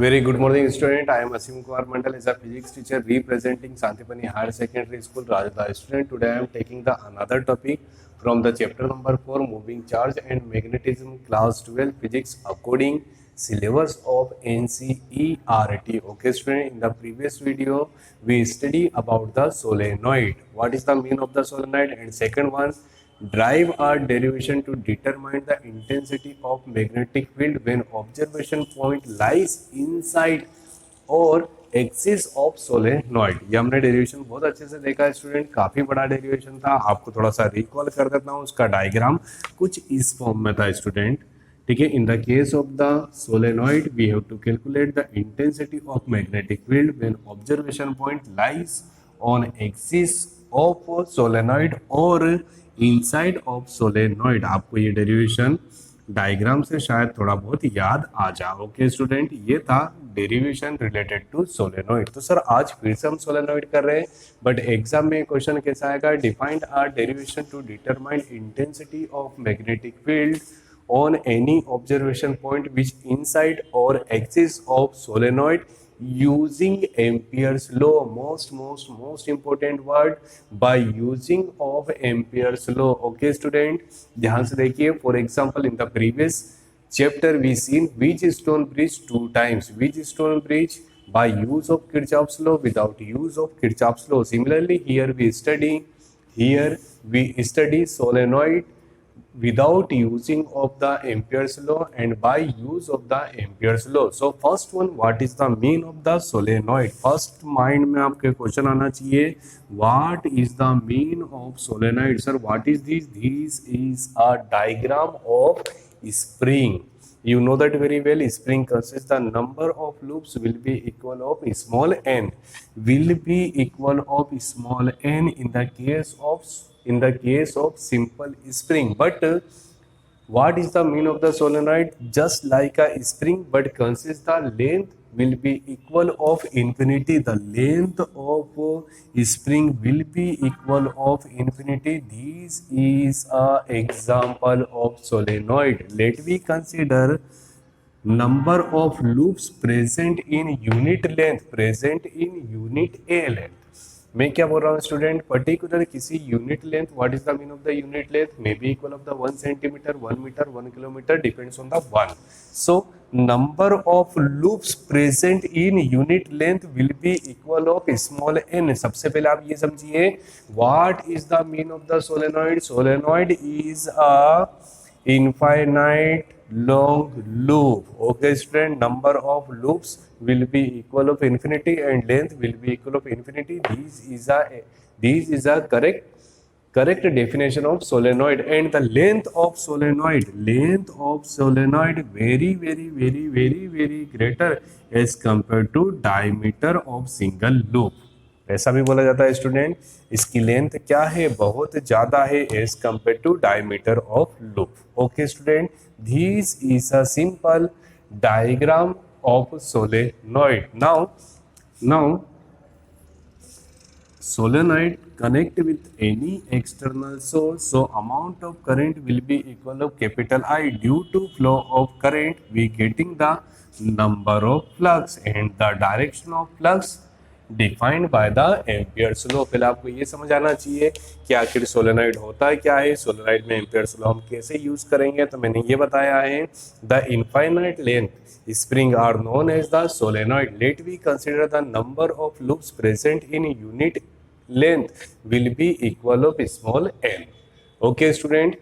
Very good morning, student. I am Asim Kumar Mandal as a physics teacher representing Santipani Higher Secondary School, Rajda. Student, today I am taking the another topic from the chapter number 4, Moving Charge and Magnetism, class 12 physics according syllabus of NCERT. Okay, student. In the previous video, we study about the solenoid. What is the meaning of the solenoid? And second one, drive a derivation to determine the intensity of magnetic field when observation point lies inside और axis of solenoid. ये हमने derivation बहुत अच्छे से देखा है student, काफी बड़ा डेरिवेशन था। आपको थोड़ा सा रिकॉल कर देता हूँ, उसका डायग्राम कुछ इस फॉर्म में था स्टूडेंट। ठीक है, in the case of the solenoid we have to calculate the intensity of magnetic field when observation point lies on axis of solenoid और इनसाइड ऑफ सोलेनॉइड। आपको ये डेरिवेशन डायग्राम से शायद थोड़ा बहुत याद आ जाए। ओके स्टूडेंट, ये था डेरिवेशन रिलेटेड टू सोलेनॉइड। तो सर आज फिर से हम सोलेनॉइड कर रहे हैं, बट एग्जाम में क्वेश्चन कैसा आएगा, defined a derivation to determine intensity of magnetic field on any observation point which inside और axis of solenoid using Ampere's law. Most important word, by using of Ampere's law. Okay student, ध्यान से देखिए। For example, in the previous chapter we seen Wheatstone bridge 2 times. Wheatstone bridge by use of Kirchhoff's law, without use of Kirchhoff's law. Similarly here we study solenoid without using of the Ampere's law and by use of the Ampere's law. So first one, what is the mean of the solenoid? First mind में आपके question आना चाहिए, what is the mean of solenoid? Sir, what is this? This is a diagram of spring. You know that very well. Spring consists the number of loops will be equal of small n, will be equal of small n in the case of simple spring. But what is the mean of the solenoid? Just like a spring, but consists the length will be equal of infinity. The length of spring will be equal of infinity. This is a example of solenoid. Let me consider number of loops present in unit length, present in unit A length. मैं क्या बोल रहा हूँ student, particular किसी unit length, what is the mean of the unit length, may be equal of the 1 centimetre, 1 metre, 1 kilometre, depends on the one. So number of loops present in unit length will be equal of small n. सबसे पहले आप ये समझिए, what is the mean of the solenoid? Solenoid is a infinite long loop. Okay student, number of loops will be equal of infinity and length will be equal of infinity. This is a correct definition of solenoid. And the length of solenoid very greater as compared to diameter of single loop. ऐसा भी बोला जाता है student, इसकी length क्या है, बहुत ज्यादा है as compare to diameter of loop. Okay student, this is a simple diagram of solenoid. Now solenoid connect with any external source, so amount of current will be equal of capital I. Due to flow of current we getting the number of flux and the direction of flux defined by the Ampere's law. पहले आपको ये समझ आना चाहिए कि आखिर solenoid होता क्या है, सोलेनॉइड में एम्पियर्स लॉ हम कैसे यूज करेंगे। तो मैंने ये बताया है, the infinite length spring are known as the solenoid. Let we consider the number of loops present in unit length will be equal of small n. Okay student,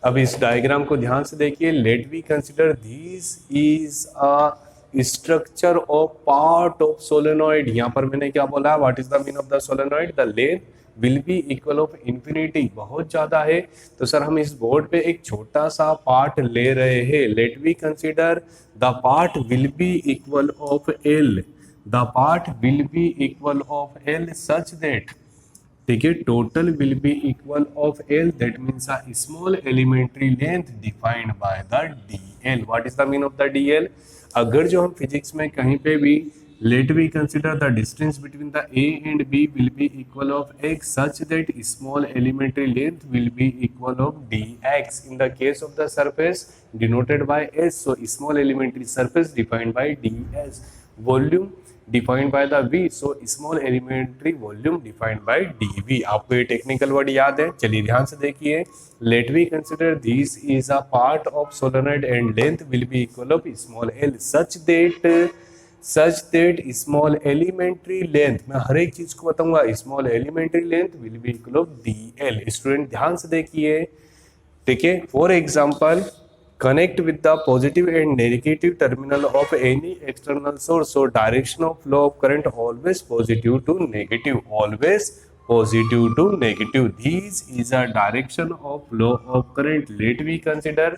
अब इस डायग्राम को ध्यान से देखिए। Let we consider this is a structure of part of solenoid. यहाँ पर मैंने क्या बोला, what is the mean of the solenoid? The length will be equal of infinity. बहुत ज्यादा है, तो सर हम इस बोर्ड पे एक छोटा सा पार्ट ले रहे हैं। Let we consider the part will be equal of L, the part will be equal of L such that, ठीक है, total will be equal of L, that means a small elementary length defined by the D L. What is the mean of the D L? अगर जो हम physics में कहीं पे भी let we consider the distance between the A and B will be equal of x such that small elementary length will be equal of dx in the case of the surface denoted by s. So small elementary surface defined by ds, volume defined by the v, so small elementary volume defined by dv. आपको ये technical word याद है? चलिए ध्यान से देखिए, let we consider this is a part of solenoid and length will be equal of small l such that small elementary length, मैं हर एक चीज को बताऊंगा, small elementary length will be equal of dl. Student ध्यान से देखिए, ठीक है, for example connect with the positive and negative terminal of any external source, so direction of flow of current always positive to negative, always positive to negative. This is a direction of flow of current. Let me consider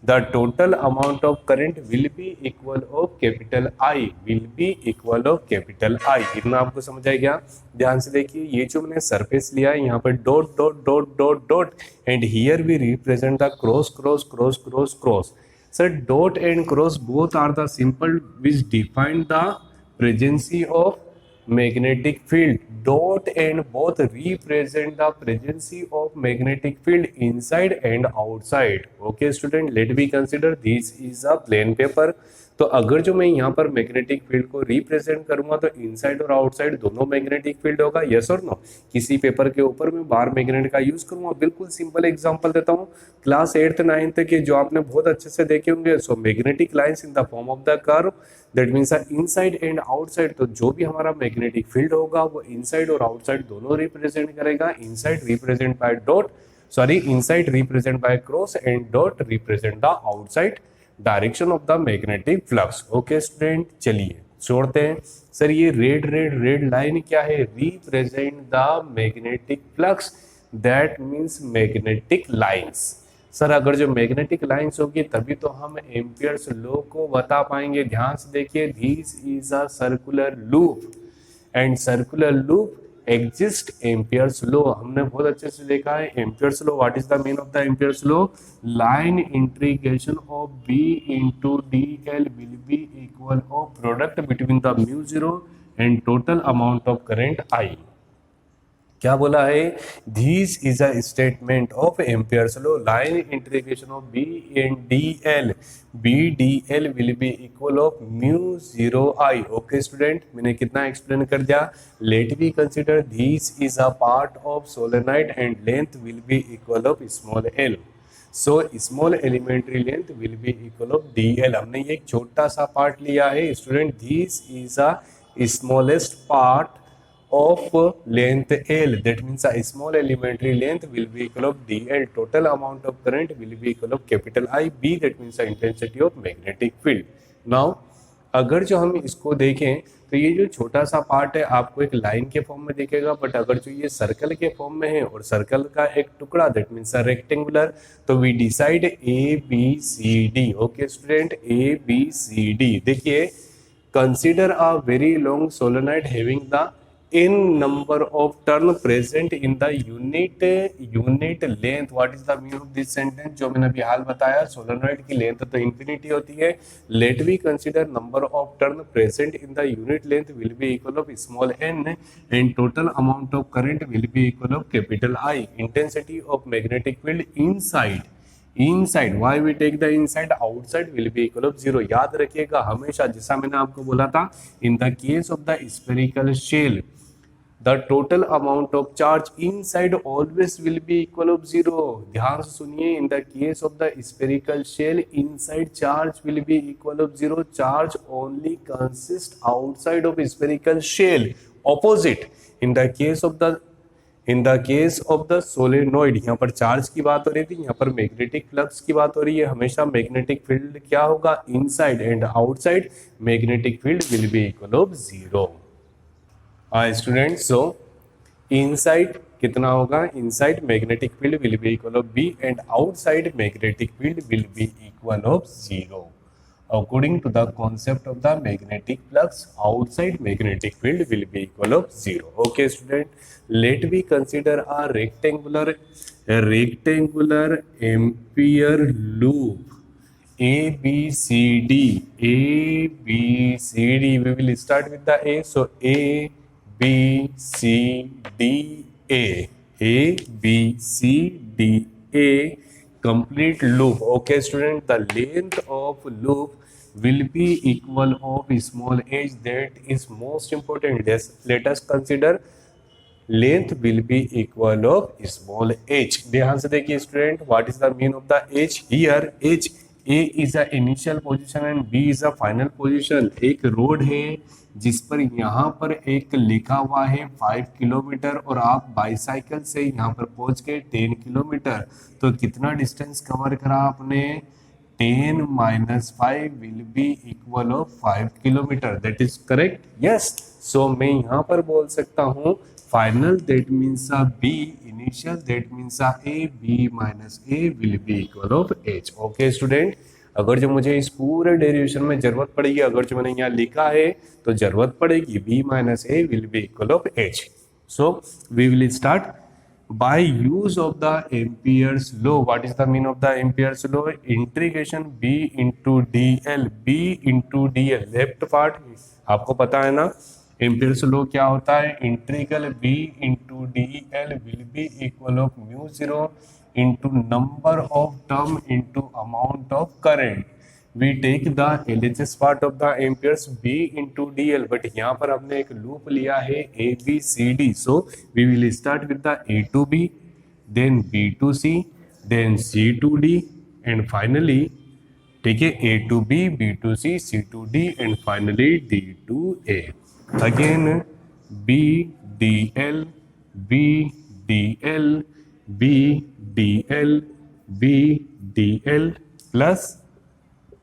the total amount of current will be equal of capital I, will be equal of capital I. इतना आपको समझ आ गया? ध्यान से देखिए, ये जो मैंने सरफेस लिया है यहाँ पर dot dot dot dot dot and here we represent the cross cross cross cross cross. Sir dot and cross both are the simple which define the presence of magnetic field. Dot and both represent the presence of magnetic field inside and outside. Okay student, let me consider this is a plain paper. तो अगर जो मैं यहाँ पर magnetic field को represent करूंगा तो inside और आउटसाइड दोनों मैग्नेटिक फील्ड होगा, यस और नो? किसी पेपर के ऊपर मैं बार मैग्नेट का यूज करूंगा. बिल्कुल सिंपल एग्जांपल देता हूँ, क्लास 8th 9th के जो आपने बहुत अच्छे से देखे होंगे. So magnetic lines in the form of the curve, that means inside and outside. तो जो भी हमारा मैग्नेटिक फील्ड होगा वो इनसाइड और आउटसाइड दोनों रिप्रेजेंट करेगा. Inside represent by dot, sorry inside represent by cross and dot represent the outside direction of the magnetic flux. Okay student, चलिए छोड़ते हैं. सर ये रेड रेड रेड लाइन क्या है? Represent the magnetic flux, that means magnetic lines. Sir अगर जो magnetic lines होगी तभी तो हम एम्पियर्स लॉ को बता पाएंगे. ध्यान से देखिए, this is a circular loop and circular loop exist Ampere's law. हमने बहुत अच्छे से देखा है Ampere's law. What is the mean of the Ampere's law? Line integration of B into D L will be equal of product between the mu zero and total amount of current I. क्या बोला है? This is a statement of Ampere's law. Line integration of B and D L, B D L will be equal of mu zero I. Okay student, मैंने कितना explain कर दिया. Let we consider this is a part of solenoid and length will be equal of small L. So small elementary length will be equal of D L. हमने ये एक छोटा सा part लिया है student. This is a smallest part of length L, that means a small elementary length will be equal of dl. Total amount of current will be equal of capital I B, that means the intensity of magnetic field. Now अगर जो हम इसको देखें तो ये जो छोटा सा पार्ट है आपको एक लाइन के फॉर्म में दिखेगा, बट अगर जो ये सर्कल के फॉर्म में है और सर्कल का एक टुकड़ा, दैट मीन्स रेक्टेंगुलर, तो we decide A B C D. Okay student, A B C D. देखिए, consider a very long solenoid having the n number of turn present in the unit length. What is the meaning of this sentence? जो मैंने अभी हाल बताया, solenoid की length तो infinity होती है. Let we consider number of turn present in the unit length will be equal of small n and total amount of current will be equal of capital I. Intensity of magnetic field inside, why we take the inside, outside will be equal of 0. याद रखिएगा हमेशा, जैसा मैंने आपको बोला था, in the case of the spherical shell the total amount of charge inside always will be equal of 0. ध्यान से सुनिए, in the case of the spherical shell inside charge will be equal of 0. charge only consists outside of spherical shell. Opposite, in the case of the solenoid, यहाँ पर charge की बात हो रही थी, यहाँ पर मैग्नेटिक फ्लक्स की बात हो रही है. हमेशा मैग्नेटिक फील्ड क्या होगा? Inside and outside magnetic field will be equal of 0. Student, so inside कितना होगा? Inside magnetic field will be equal of B and outside magnetic field will be equal of 0. According to the concept of the magnetic flux, outside magnetic field will be equal of 0. Okay student, let me consider a rectangular ampere loop A, B, C, D. A, B, C, D. We will start with the A. So A, B, C, D, A. A, B, C, D, A. Complete loop. Okay, student. The length of loop will be equal of small h. That is most important. Let us consider length will be equal of small h. ध्यान से देखिए student, what is the mean of the h here. h a is a initial position and b is a final position. एक road है जिस पर यहाँ पर एक लिखा हुआ है 5 किलोमीटर और आप बाईसाइकिल से यहाँ पर पहुंच गए 10 किलोमीटर. तो कितना डिस्टेंस कवर करा आपने? 10 minus 5 will be equal of 5 kilometre. That is correct. Yes. So मैं यहाँ पर बोल सकता हूँ final that means a b, initial that means a b minus a will be equal of h. Okay student, अगर जो मुझे इस पूरे डेरिवेशन में जरूरत पड़ेगी, अगर जो मैंने यहाँ लिखा है तो जरूरत पड़ेगी b minus a will be equal of h. So we will start by use of the Ampere's law. What is the meaning of the Ampere's law? Integration b into dl. b into dl left part आपको पता है ना Ampere's law क्या होता है. Integral b into dl will be equal of mu 0 into number of term into amount of current. We take the LHS part of the amperes b into dl, but यहाँ पर हमने एक loop लिया है a b c d. So we will start with the a to b, then b to c, then c to d, and finally ठीक है a to b, b to c, c to d, and finally d to a. Again b dl, b dl, b dl, b dl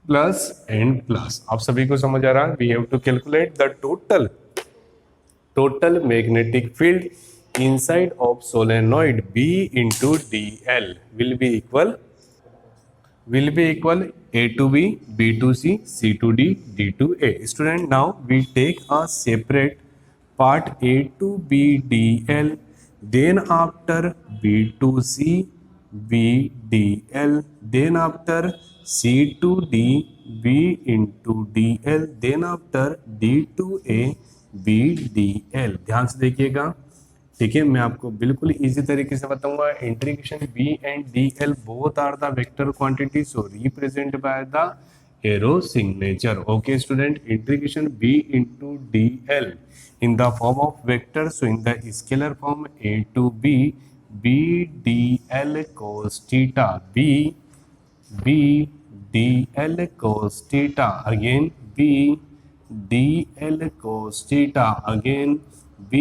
plus and plus. आप सभी को समझ आ रहा है. We have to calculate the total magnetic field inside of solenoid B into DL will be equal A to B, B to C, C to D, D to A. Student, now we take a separate part A to B DL, then after B to C B DL, then after C to D B into DL, then after D to A B DL. ध्यान से देखिएगा. ठीक है, मैं आपको बिल्कुल easy तरीके से बताऊंगा. Integration b and dl both are the vector quantity, so represent by the arrow signature. Okay student, integration b into dl in the form of vector, so in the scalar form a to b, b dl cos theta, b dl cos theta, again b dl cos theta, again b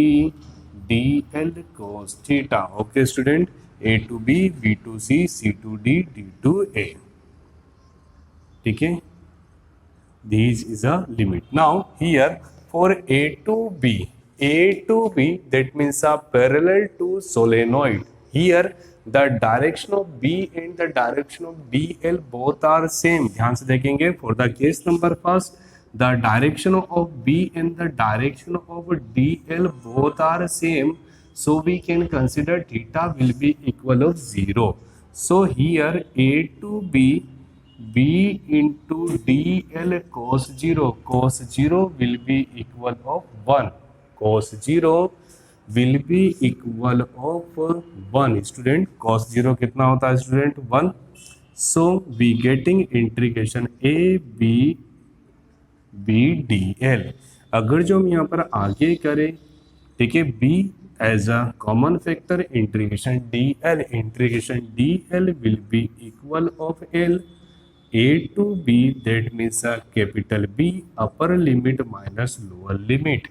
dl cos theta. Okay student, a to b, b to c, c to d, d to a. ठीक है, this is a limit. Now here for a to b, that means a parallel to solenoid. Here the direction of b and the direction of dl both are same. ध्यान से देखेंगे. For the case number first, the direction of b and the direction of dl both are same, so we can consider theta will be equal of 0. So here a to b, b into dl cos 0 will be equal of 1. Cos 0 will be equal of 1. Student, cos 0 कितना होता है student? 1. So we getting integration a b dl. अगर जो हम यहाँ पर आगे करें, ठीक है, b as a common factor, integration dl will be equal of l. a to b, that means a capital B upper limit minus lower limit.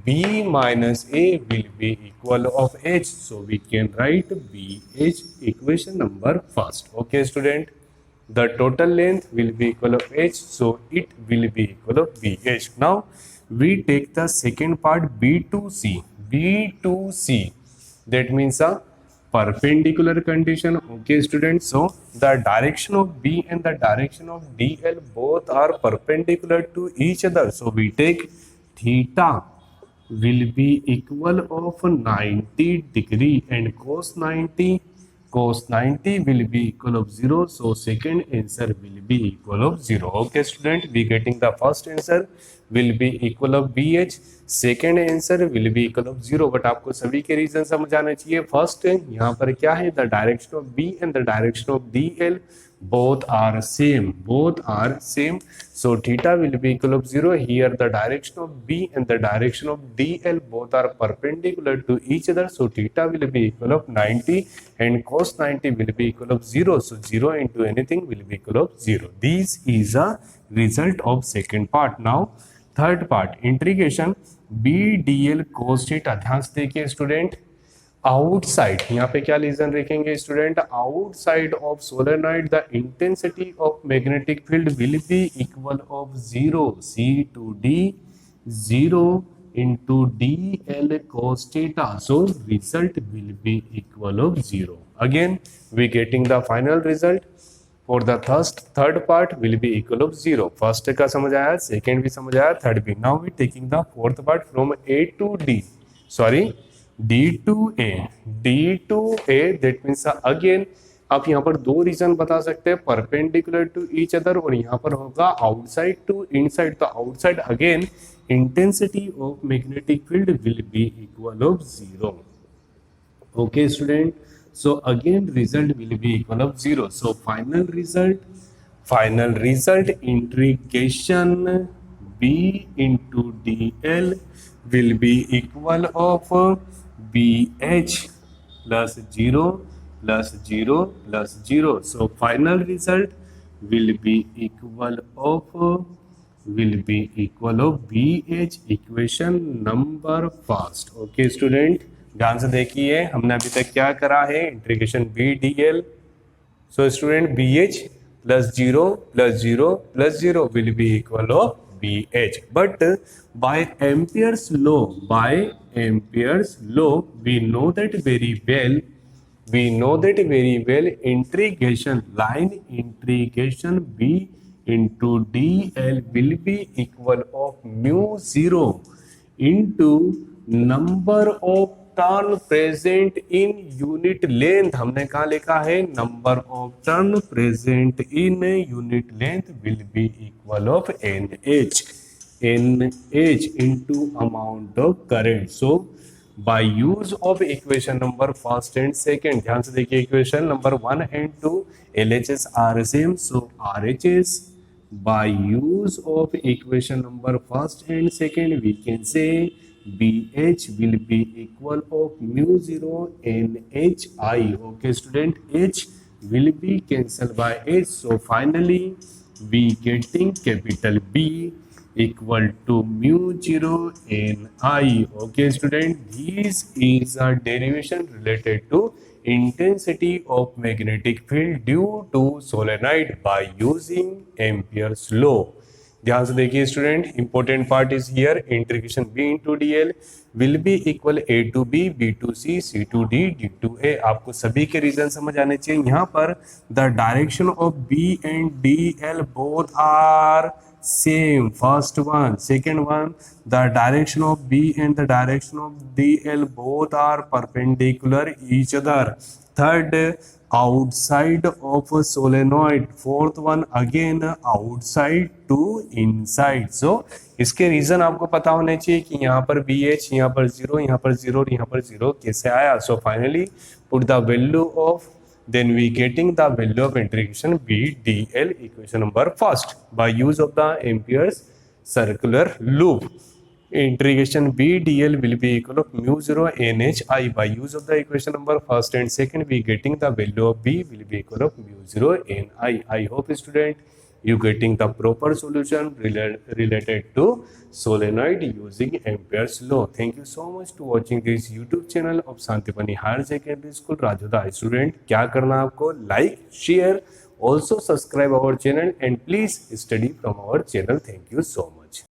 b minus a will be equal of h, so we can write bh equation number first. Okay student, the total length will be equal of h, so it will be equal of bh. Now we take the second part, b to c, that means a perpendicular condition. Okay student, so the direction of b and the direction of dl both are perpendicular to each other, so we take theta will be equal of 90 degree and cos cos 90 will be equal of 0. So second answer will be equal of 0. Okay student, we getting the first answer will be equal of BH, second answer will be equal of 0. But आपको सभी के reason समझ आना चाहिए. First यहाँ पर क्या है, the direction of B and the direction of DL both are same, so theta will be equal of 0. Here the direction of B and the direction of DL both are perpendicular to each other, so theta will be equal of 90 and cos 90 will be equal of 0, so 0 into anything will be equal of 0. This is a result of second part. Now third part, integration B dl cos theta. ध्यान से देखिए student, outside यहाँ पे क्या reason रखेंगे student, outside of solenoid the intensity of magnetic field will be equal of 0 C to D 0 into DL cos theta, so result will be equal of 0. Again we getting the final result for the third part will be equal of 0. First का समझ आया, second भी समझ आया, third भी. Now we taking the fourth part from A to D, sorry D to A. That means again आप यहाँ पर दो रीजन बता सकते हैं, परपेंडिकुलर टू ईच अदर, और यहाँ पर होगा आउटसाइड टू इनसाइड. तो outside again intensity of magnetic field will be equal of 0. Okay student, so again result will be equal of 0. So final result integration B into DL will be equal of BH plus 0 plus 0 plus 0. So final result will be equal of BH equation number first. Okay student, ध्यान से देखिए, हमने अभी तक क्या करा है, integration B dl. So student BH plus 0 plus 0 plus 0 will be equal of BH. But by Ampere's law we know that very well, integration B into DL will be equal of mu 0 into number of turn present in unit length. हमने कहा लिखा है, number of turn present in unit length will be equal of NH into amount of current. So by use of equation number first and second, ध्यान से देखिए, equation number 1 and 2 LHS are same, so RHS by use of equation number first and second we can say BH will be equal of mu 0 NHI. Okay student, H will be cancelled by H, so finally we getting capital B equal to mu 0 NI. Okay student, this is a derivation related to intensity of magnetic field due to solenoid by using Ampere's law. ध्यान से देखिए student, important part is here, integration B into DL will be equal A to B, B to C, C to D, D to A. आपको सभी के reason समझ आने चाहिए. यहाँ पर the direction of B and DL both are same, first one. Second one, the direction of B and the direction of DL both are perpendicular each other. Third, outside of a solenoid. Fourth one again outside to inside. So इसके reason आपको पता होने चाहिए कि यहाँ पर BH, यहाँ पर 0, यहाँ पर 0 और यहाँ पर 0 कैसे आया. So finally put the value of, then we getting the value of integration B dl equation number first by use of the Ampere's circular loop. Integration B dl will be equal of mu 0 NHI. By use of the equation number first and second we getting the value of B will be equal of mu 0 NI. I hope student you getting the proper solution related to solenoid using Ampere's law. Thank you so much to watching this YouTube channel of Santipani Higher Secondary School Rajoda. Student, क्या करना आपको, like, share, also subscribe our channel and please study from our channel. Thank you so much.